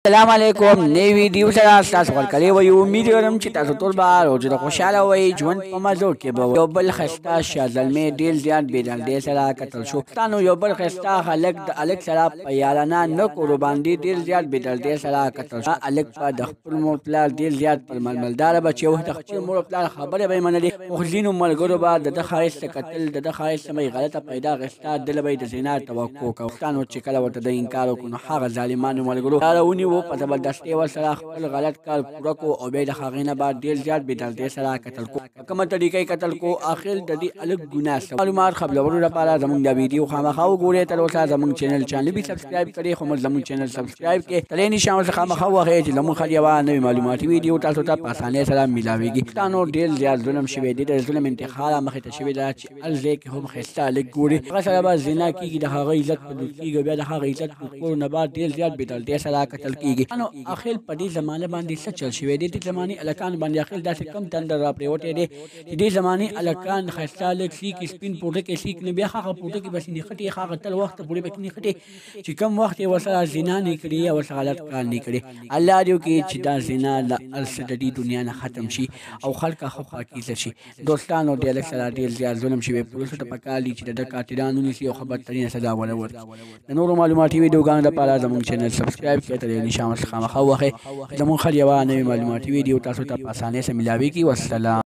السلام علیکم نئی ویډیو سره تاسو ورکړی و یو امید لرم چې تاسو ټول به روزه د خوشاله وئ ژوند په مزو کې به یو بل ښایسته شازلمې ډېر زیات بېدردۍ سره کتل شو ستانو یو بل ښایسته هلک د هلک سره په یارانه نکورو باندې ډېر زیات بېدردۍ سره کتل شو هلک به د خپل مور پلار ډېر زیات پر ململداره بچی و د خپل مور پلار خبرې به یې منلې خو ځینو ملګرو به د ده ښایست ته کتل د ده ښایست به یې غلطه پیدا اخیسته دله به یې د زنا توقع کوه ستانو چې کله ورته د انکار وکړو نو هغه ظالمانو ملګرو لاره ونیو په زبردستۍ ورسره خپل غلط کار پوره کړو او بیا د هغې نه بعد ډېر زیات بېدردۍ سره کتل کړو په کومه طریقه یې کتل کړو آخر د دې هلک ګناه څه معلومات خبرولو لپاره زموږ دا ویډیو خامخا وګورئ تر اوسه زموږ چینل چا نه وي سبسکرایب کړی خو موږ زموږ چینل سبسکرایب کړئ تر دې نشان ورڅخه خامخا ووهئ چې زموږ هر یوه نوې معلوماتي ویډیو تاسو ته په اسانۍ سره میلاویږي پښتانو ډېر زیات ظلم شوی دی د ظلم انتقال مخې ته شوې ده چې هر ځای کې هم ښایسته هلک ګوري هغه سره به زنا کېږي د هغه عزت په لوټ کېږي بیا د هغه عزت لوټ کولو نه بعد ډېر زیات بېدردۍ سره کتل کېږي آخر په دې زمانه باندې څه چل شوی دی دې زمانې هلکان باندې آخر داسې کم تندر را پرېوتی دی چې دې زمانې هلکان ښایسته هلک سیک سپین پوټکی سیک نه بیا هغه پوټکي به نښتې هغه تل وخته پورې به نښتې چې کم وخت یې ورسره زنا نه کړي یا ورسره غلط کار نه کړي الله دې وکړي چې دا زنا له هر څه د دې دنیا نه ختم شي او خلک ښه پاکیزه شي دوستانو دې هلک سره ډېر زیات ظلم شوی پولیسو ته پکار دي چې د ده قاتلان ونیسي او ښه بدترینه سزا ورته ورکړي د نورو معلوماتي ویډیوګانو لپاره زموږ چینل سبسکرایب کړئ تر دې نشان ورڅخه خامخا ووهئ زموږ هر یوه نوې معلوماتي ویډیو تاسو ته په اسانۍ سره میلاویږي والسلام